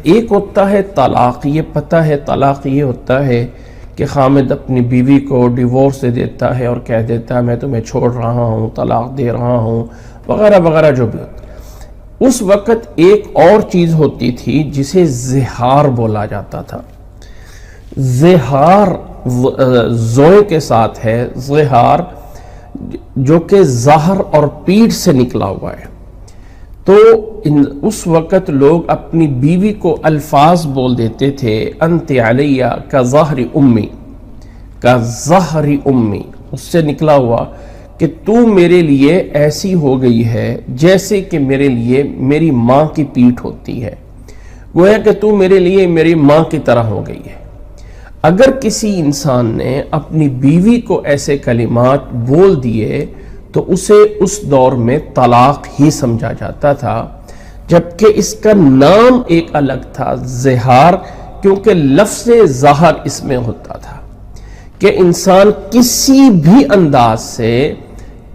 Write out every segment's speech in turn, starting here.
ایک ہوتا ہے طلاق، یہ پتہ ہے طلاق یہ ہوتا ہے کہ خامد اپنی بیوی کو ڈیورس دے دیتا ہے اور کہہ دیتا ہے میں تمہیں چھوڑ رہا ہوں، طلاق دے رہا ہوں، وغیرہ وغیرہ جو بھی ہوتا ہے۔ اس وقت ایک اور چیز ہوتی تھی جسے زہار بولا جاتا تھا۔ زہار زوئے کے ساتھ ہے، زہار جو کہ زہر اور پیٹ سے نکلا ہوا ہے۔ تو اس وقت لوگ اپنی بیوی کو الفاظ بول دیتے تھے، انت علیہ کظہر امی، کظہر امی، اس سے نکلا ہوا کہ تو میرے لیے ایسی ہو گئی ہے جیسے کہ میرے لیے میری ماں کی پیٹھ ہوتی ہے، گویا کہ تو میرے لیے میری ماں کی طرح ہو گئی ہے۔ اگر کسی انسان نے اپنی بیوی کو ایسے کلمات بول دیے تو اسے اس دور میں طلاق ہی سمجھا جاتا تھا، جبکہ اس کا نام ایک الگ تھا، زہار، کیونکہ لفظ زہر اس میں ہوتا تھا کہ انسان کسی بھی انداز سے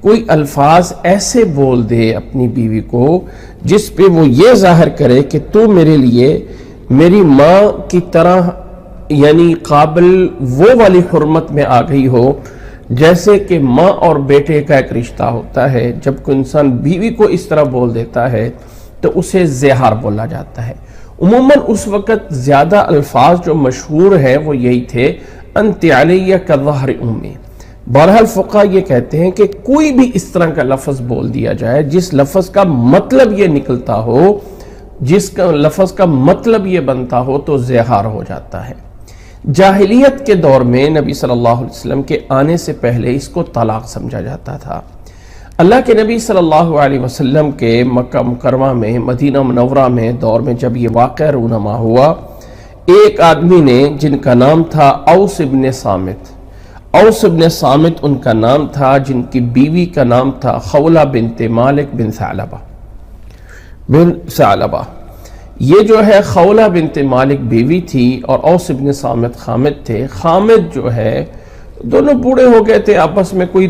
کوئی الفاظ ایسے بول دے اپنی بیوی کو جس پہ وہ یہ ظاہر کرے کہ تو میرے لیے میری ماں کی طرح، یعنی قابل وہ والی حرمت میں آ گئی ہو جیسے کہ ماں اور بیٹے کا ایک رشتہ ہوتا ہے۔ جب کوئی انسان بیوی کو اس طرح بول دیتا ہے تو اسے زہار بولا جاتا ہے۔ عموماً اس وقت زیادہ الفاظ جو مشہور ہیں وہ یہی تھے، انت علیہ کظہر امی۔ بہرحال فقہاء یہ کہتے ہیں کہ کوئی بھی اس طرح کا لفظ بول دیا جائے جس لفظ کا مطلب یہ نکلتا ہو، جس کا لفظ کا مطلب یہ بنتا ہو، تو زہار ہو جاتا ہے۔ جاہلیت کے دور میں نبی صلی اللہ علیہ وسلم کے آنے سے پہلے اس کو طلاق سمجھا جاتا تھا۔ اللہ کے نبی صلی اللہ علیہ وسلم کے مکہ مکرمہ میں، مدینہ منورہ میں دور میں جب یہ واقعہ رونما ہوا، ایک آدمی نے جن کا نام تھا اوس ابن صامت، اوس ابن صامت ان کا نام تھا، جن کی بیوی کا نام تھا خولہ بنت مالک بن ثعلبہ۔ یہ جو ہے خولہ بنت مالک بیوی تھی اور اوس ابن صامت خامد تھے۔ خامد جو ہے دونوں بوڑھے ہو گئے تھے، آپس میں کوئی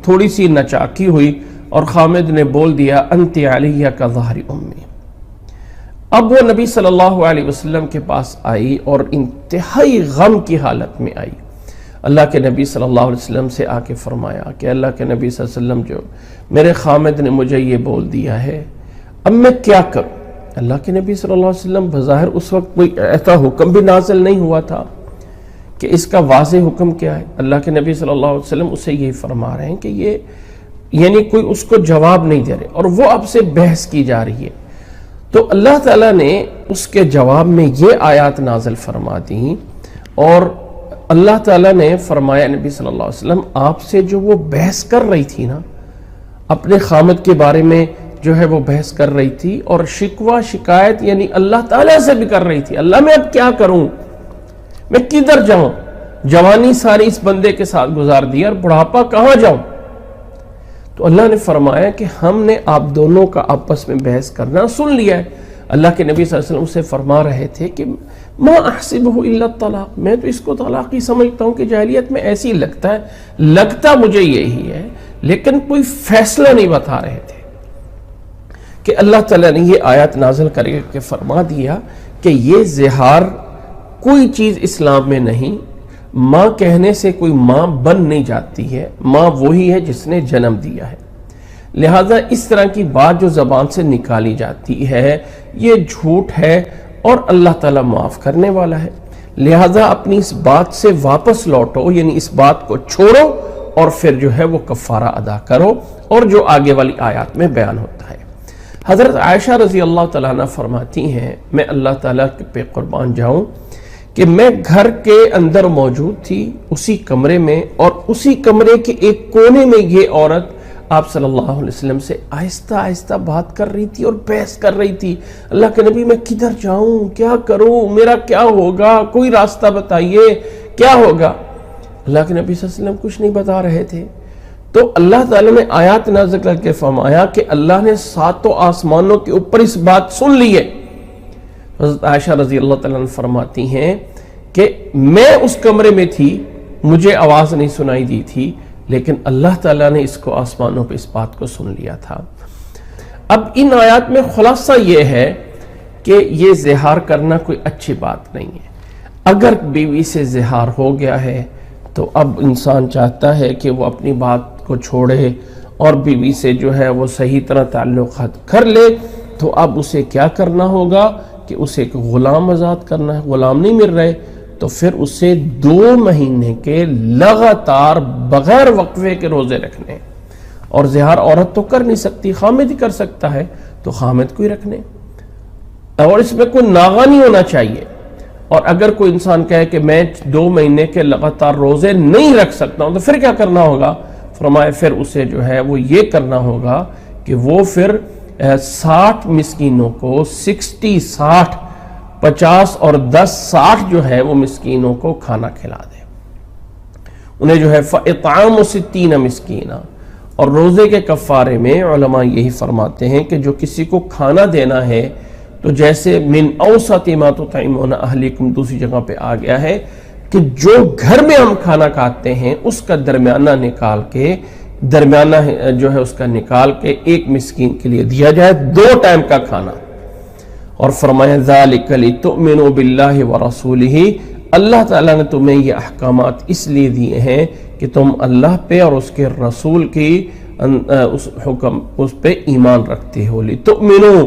تھوڑی سی نچاکی ہوئی اور خامد نے بول دیا انت علیہ کظہر امی۔ اب وہ نبی صلی اللہ علیہ وسلم کے پاس آئی اور انتہائی غم کی حالت میں آئی۔ اللہ کے نبی صلی اللہ علیہ وسلم سے آ کے فرمایا کہ اللہ کے نبی صلی اللہ علیہ وسلم جو میرے خامد نے مجھے یہ بول دیا ہے، اب میں کیا کروں؟ اللہ کے نبی صلی اللہ علیہ وسلم بظاہر اس وقت کوئی ایسا حکم بھی نازل نہیں ہوا تھا کہ اس کا واضح حکم کیا ہے۔ اللہ کے نبی صلی اللہ علیہ وسلم اسے یہی فرما رہے ہیں کہ یہ یعنی کوئی اس کو جواب نہیں دے رہے اور وہ اب سے بحث کی جا رہی ہے۔ تو اللہ تعالیٰ نے اس کے جواب میں یہ آیات نازل فرما دیں اور اللہ تعالیٰ نے فرمایا نبی صلی اللہ علیہ وسلم آپ سے جو وہ بحث کر رہی تھی نا، اپنے خامد کے بارے میں جو ہے وہ بحث کر رہی تھی اور شکوہ شکایت یعنی اللہ تعالیٰ سے بھی کر رہی تھی، اللہ میں اب کیا کروں، میں کدھر جاؤں، جوانی ساری اس بندے کے ساتھ گزار دی اور بڑھاپا کہاں جاؤں؟ تو اللہ نے فرمایا کہ ہم نے آپ دونوں کا آپس میں بحث کرنا سن لیا ہے۔ اللہ کے نبی صلی اللہ علیہ وسلم سے فرما رہے تھے کہ ما احسبہ الا الطلاق، میں تو اس کو طلاق ہی سمجھتا ہوں کہ جاہلیت میں ایسی لگتا مجھے یہی ہے، لیکن کوئی فیصلہ نہیں بتا رہے تھے کہ اللہ تعالیٰ نے یہ آیات نازل کر کے فرما دیا کہ یہ زہار کوئی چیز اسلام میں نہیں، ماں کہنے سے کوئی ماں بن نہیں جاتی ہے، ماں وہی ہے جس نے جنم دیا ہے، لہٰذا اس طرح کی بات جو زبان سے نکالی جاتی ہے یہ جھوٹ ہے اور اللہ تعالیٰ معاف کرنے والا ہے، لہٰذا اپنی اس بات سے واپس لوٹو، یعنی اس بات کو چھوڑو اور پھر جو ہے وہ کفارہ ادا کرو، اور جو آگے والی آیات میں بیان ہوتا ہے۔ حضرت عائشہ رضی اللہ تعالیٰ عنہ فرماتی ہیں میں اللہ تعالیٰ پہ قربان جاؤں کہ میں گھر کے اندر موجود تھی اسی کمرے میں، اور اسی کمرے کے ایک کونے میں یہ عورت آپ صلی اللہ علیہ وسلم سے آہستہ آہستہ بات کر رہی تھی اور بحث کر رہی تھی، اللہ کے نبی میں کدھر جاؤں، کیا کروں، میرا کیا ہوگا، کوئی راستہ بتائیے، کیا ہوگا؟ اللہ کے نبی صلی اللہ علیہ وسلم کچھ نہیں بتا رہے تھے۔ تو اللہ تعالیٰ نے آیات نازل کر کے فرمایا کہ اللہ نے ساتوں آسمانوں کے اوپر اس بات سن لی ہے۔ حضرت عائشہ رضی اللہ تعالیٰ عنہ فرماتی ہیں کہ میں اس کمرے میں تھی، مجھے آواز نہیں سنائی دی تھی، لیکن اللہ تعالیٰ نے اس کو آسمانوں پہ اس بات کو سن لیا تھا۔ اب ان آیات میں خلاصہ یہ ہے کہ یہ زہار کرنا کوئی اچھی بات نہیں ہے۔ اگر بیوی سے زہار ہو گیا ہے تو اب انسان چاہتا ہے کہ وہ اپنی بات کو چھوڑے اور بیوی سے جو ہے وہ صحیح طرح تعلقات کر لے، تو اب اسے کیا کرنا ہوگا کہ اسے ایک غلام آزاد کرنا ہے۔ غلام نہیں مل رہے تو پھر اسے 2 مہینے کے لگاتار بغیر وقفے کے روزے رکھنے، اور زہار عورت تو کر نہیں سکتی، خامد ہی کر سکتا ہے، تو خامد کو ہی رکھنے، اور اس میں کوئی ناغہ نہیں ہونا چاہیے۔ اور اگر کوئی انسان کہے کہ میں 2 مہینے کے لگاتار روزے نہیں رکھ سکتا ہوں تو پھر کیا کرنا ہوگا؟ فرمایا پھر اسے جو ہے وہ یہ کرنا ہوگا کہ وہ پھر 60 مسکینوں کو 60 50 اور 10 60 جو ہے وہ مسکینوں کو کھانا کھلا دے، انہیں جو ہے فَإِطْعَامُ 60 مسکینہ۔ اور روزے کے کفارے میں علماء یہی فرماتے ہیں کہ جو کسی کو کھانا دینا ہے تو جیسے من اوسط ما تطعمون اہلکم دوسری جگہ پہ آ گیا ہے کہ جو گھر میں ہم کھانا کھاتے ہیں اس کا درمیانہ نکال کے جو ہے اس کا نکال کے 1 مسکین کے لیے دیا جائے، 2 ٹائم کا کھانا۔ اور فرمایا ذالک لتؤمنوا باللہ ورسولہ، اللہ تعالیٰ نے تمہیں یہ احکامات اس لیے دیے ہیں کہ تم اللہ پہ اور اس کے رسول کی اس پہ ایمان رکھتے ہو، لتؤمنوا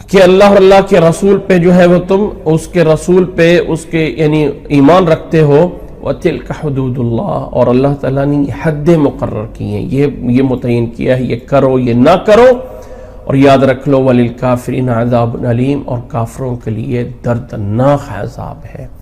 کہ اللہ اور اللہ کے رسول پہ جو ہے وہ تم اس کے رسول پہ اس کے یعنی ایمان رکھتے ہو۔ وَتِلْكَ حُدُودُ اللَّهِ، اور اللہ تعالیٰ نے یہ حدیں مقرر کی ہیں، یہ متعین کیا ہے، یہ کرو یہ نہ کرو۔ اور یاد رکھ لو وَلِلْكَافِرِينَ عَذَابٌ أَلِيمٌ، اور کافروں کے لیے دردناک عذاب ہے۔